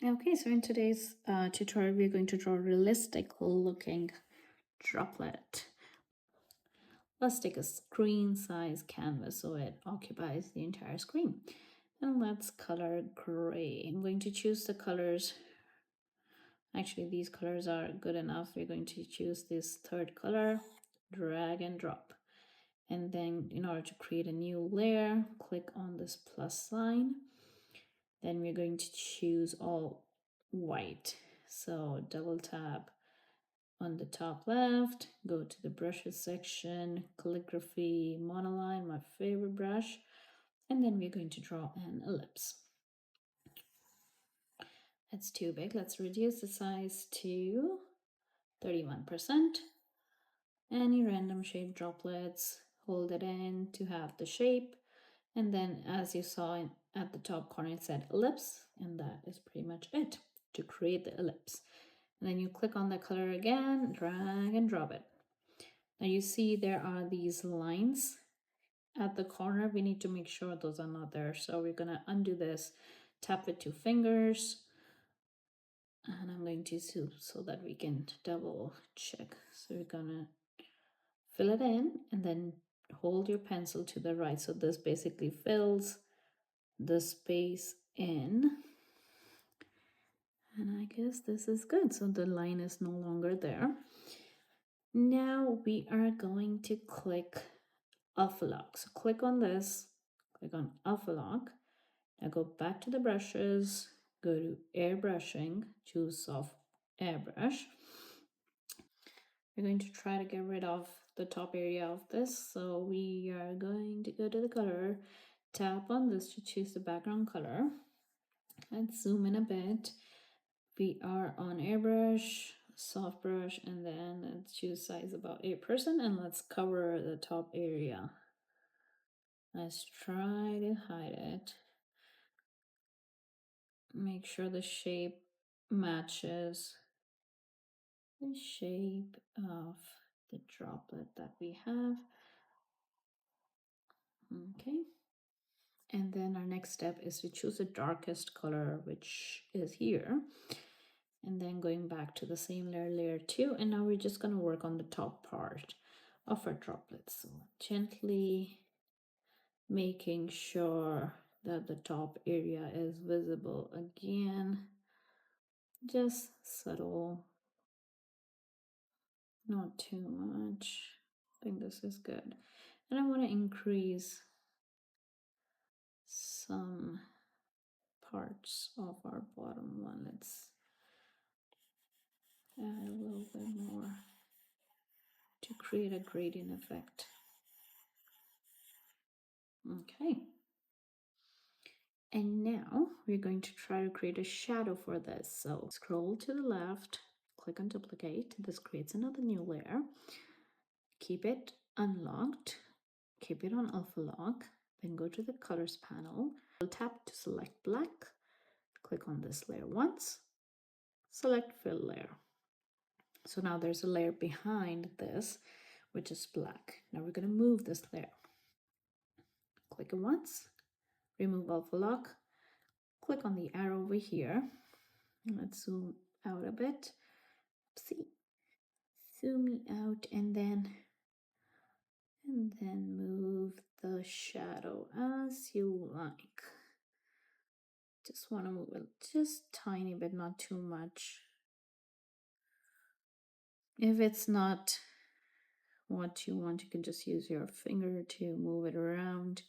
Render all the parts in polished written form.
Okay, so in today's tutorial, we're going to draw a realistic looking droplet. Let's take a screen size canvas so it occupies the entire screen. And let's color gray. I'm going to choose the colors. Actually, these colors are good enough. We're going to choose this third color, drag and drop. And then in order to create a new layer, click on this plus sign. Then we're going to choose all white. So double tap on the top left, go to the brushes section, calligraphy, monoline, my favorite brush, and then we're going to draw an ellipse. It's too big. Let's reduce the size to 31%. Any random shape droplets, hold it in to have the shape. And then as you saw at the top corner, it said ellipse, and that is pretty much it to create the ellipse. And then you click on the color again, drag and drop it. Now you see there are these lines at the corner. We need to make sure those are not there. So we're gonna undo this, tap with 2 fingers, and I'm going to zoom so that we can double check. So we're gonna fill it in and then hold your pencil to the right. So this basically fills the space in. And I guess this is good. So the line is no longer there. Now we are going to click Alpha Lock. So click on this, click on Alpha Lock. Now go back to the brushes, go to airbrushing, choose soft airbrush. We're going to try to get rid of the top area of this. So we are going to go to the color, tap on this to choose the background color. Let's zoom in a bit. We are on airbrush, soft brush, and then let's choose size about 8%, and let's cover the top area. Let's try to hide it. Make sure the shape matches the shape of the droplet that we have. Okay. And then our next step is to choose the darkest color, which is here. And then going back to the same layer, layer 2. And now we're just going to work on the top part of our droplets. So gently making sure that the top area is visible again. Just subtle, not too much. I think this is good. And I want to increase some parts of our bottom one. Let's add a little bit more to create a gradient effect. Okay. And now we're going to try to create a shadow for this. So scroll to the left, click on duplicate. This creates another new layer. Keep it unlocked, keep it on alpha lock, then go to the colors panel. Tap to select black, click on this layer once, select fill layer. So now there's a layer behind this, which is black. Now we're going to move this layer. Click it once, remove alpha lock, click on the arrow over here. Let's zoom out a bit. See, zoom me out and then move the shadow as you like. Just want to move it just tiny bit, not too much. If it's not what you want, you can just use your finger to move it around,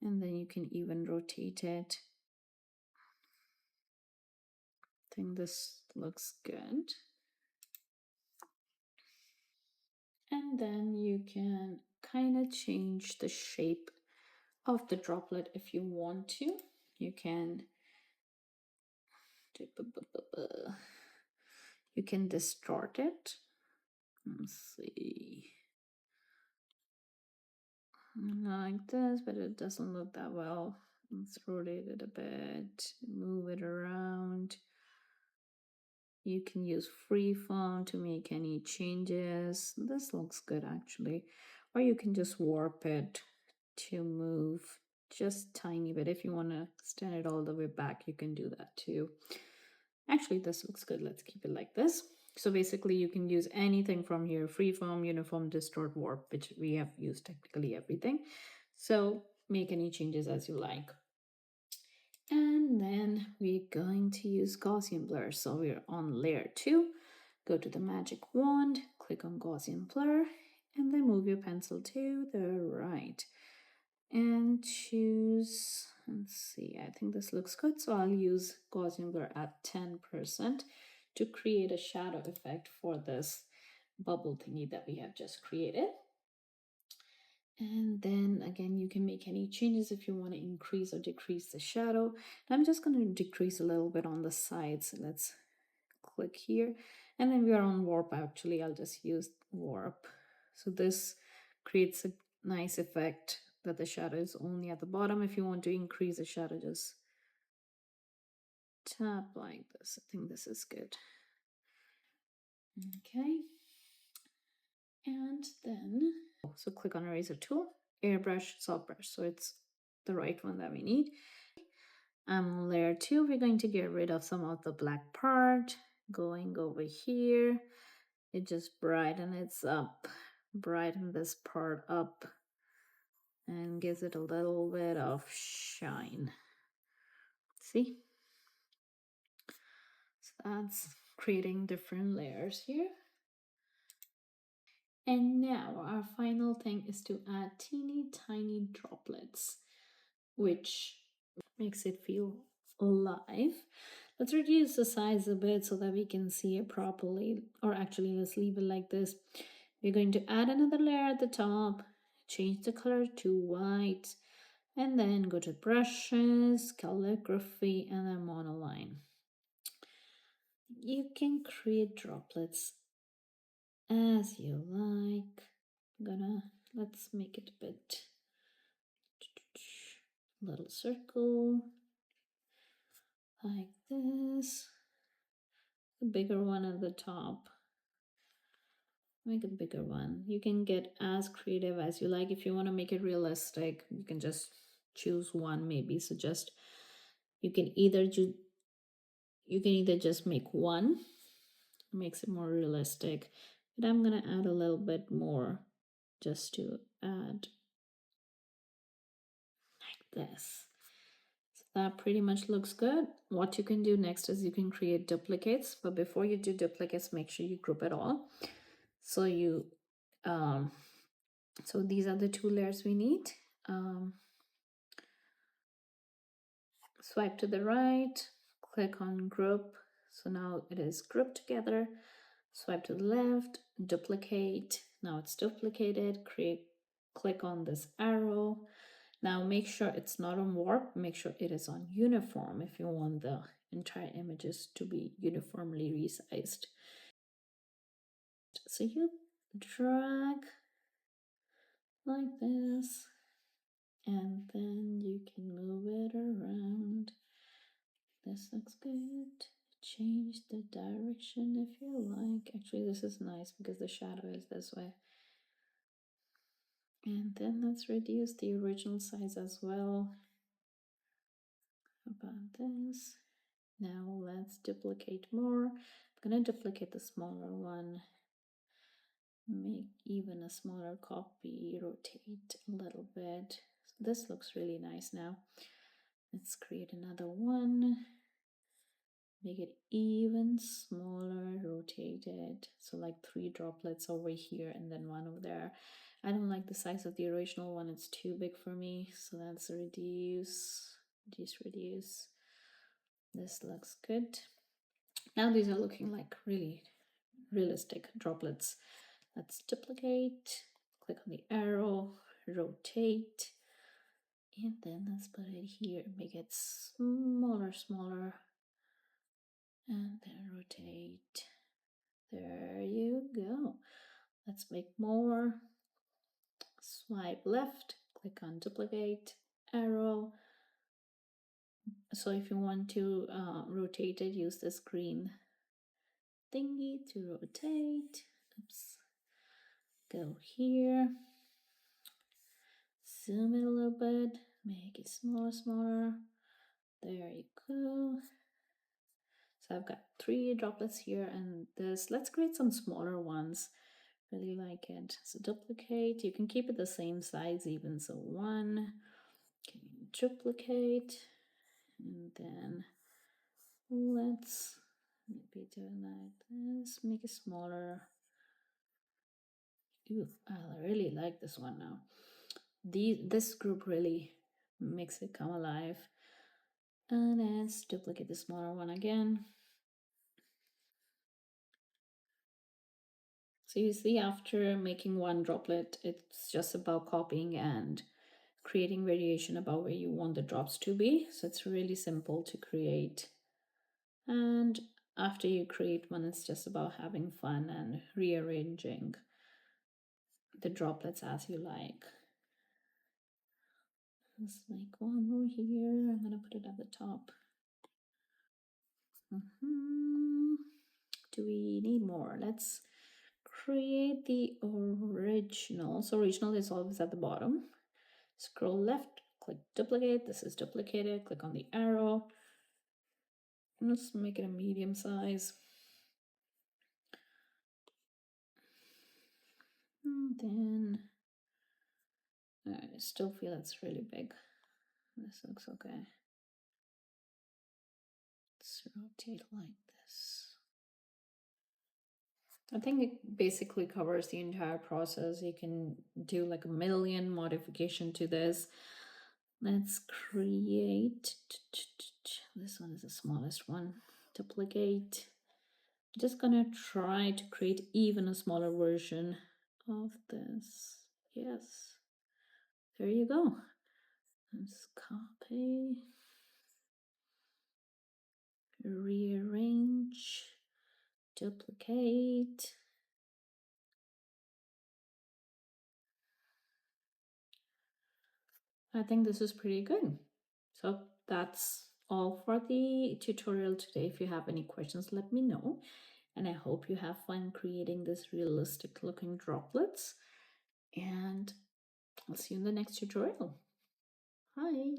and then you can even rotate it. I think this looks good. And then you can kind of change the shape of the droplet if you want to. You can distort it. Let's see. Like this, but it doesn't look that well. Let's rotate it a bit, move it around. You can use freeform to make any changes. This looks good actually. Or you can just warp it to move just tiny bit. If you want to stand it all the way back, you can do that too. Actually, this looks good. Let's keep it like this. So basically, you can use anything from here: freeform, uniform, distort, warp, which we have used technically everything. So make any changes as you like. And then we're going to use Gaussian blur. So we're on layer 2. Go to the magic wand, click on Gaussian blur, and then move your pencil to the right. And choose, let's see, I think this looks good. So I'll use Gaussian blur at 10% to create a shadow effect for this bubble thingy that we have just created. And then again, you can make any changes if you want to increase or decrease the shadow. I'm just going to decrease a little bit on the sides. So let's click here. And then we are on warp. Actually, I'll just use warp. So this creates a nice effect that the shadow is only at the bottom. If you want to increase the shadow, just tap like this. I think this is good. Okay. And then, so click on eraser tool, airbrush, soft brush. So it's the right one that we need. Layer 2, we're going to get rid of some of the black part. Going over here, it just brightens up, brighten this part up, and gives it a little bit of shine. See? So that's creating different layers here. And now our final thing is to add teeny tiny droplets, which makes it feel alive. Let's reduce the size a bit so that we can see it properly. Or actually, let's leave it like this. We're going to add another layer at the top, change the color to white, and then go to brushes, calligraphy, and then monoline. You can create droplets as you like. Let's make it a bit little circle like this. A bigger one at the top. Make a bigger one. You can get as creative as you like. If you want to make it realistic, you can just choose one maybe. So just you can either just make one, makes it more realistic. But I'm gonna add a little bit more just to add like this. So that pretty much looks good. What you can do next is you can create duplicates, but before you do duplicates, make sure you group it all. So you so these are the two layers we need. Swipe to the right, click on group. So now it is grouped together. Swipe to the left, duplicate. Now it's duplicated. Click on this arrow. Now make sure it's not on warp. Make sure it is on uniform if you want the entire images to be uniformly resized. So you drag like this, and then you can move it around. This looks good. Change the direction if you like. Actually, this is nice because the shadow is this way. And then let's reduce the original size as well. How about this? Now let's duplicate more. I'm gonna duplicate the smaller one. Make even a smaller copy, rotate a little bit. This looks really nice now. Let's create another one. Make it even smaller, rotate it. So like 3 droplets over here and then one over there. I don't like the size of the original one. It's too big for me. So let's reduce. This looks good. Now these are looking like really realistic droplets. Let's duplicate, click on the arrow, rotate, and then let's put it here, make it smaller, and then rotate. There you go. Let's make more. Swipe left, click on duplicate, arrow. So if you want to rotate it, use this green thingy to rotate. Oops. Go here. Zoom it a little bit. Make it smaller, smaller. There you go. So I've got 3 droplets here and this. Let's create some smaller ones. Really like it. So duplicate. You can keep it the same size even. So 1. Can duplicate. And then let's maybe do it like this. Make it smaller. Ooh, I really like this one now. This group really makes it come alive. And let's duplicate the smaller one again. So you see, after making one droplet, it's just about copying and creating variation about where you want the drops to be. So it's really simple to create. And after you create one, it's just about having fun and rearranging the droplets as you like. Let's make one more here. I'm gonna put it at the top. Do we need more? Let's create the original. So original is always at the bottom. Scroll left, click duplicate. This is duplicated. Click on the arrow. Let's make it a medium size. And then I still feel it's really big. This looks okay. Let's rotate like this. I think it basically covers the entire process. You can do like a million modification to this. Let's create, this one is the smallest one, duplicate. I'm just gonna try to create even a smaller version of this. Yes, there you go. Let's copy, rearrange, duplicate. I think this is pretty good. So that's all for the tutorial today. If you have any questions, let me know. And I hope you have fun creating this realistic looking droplets. And I'll see you in the next tutorial. Bye.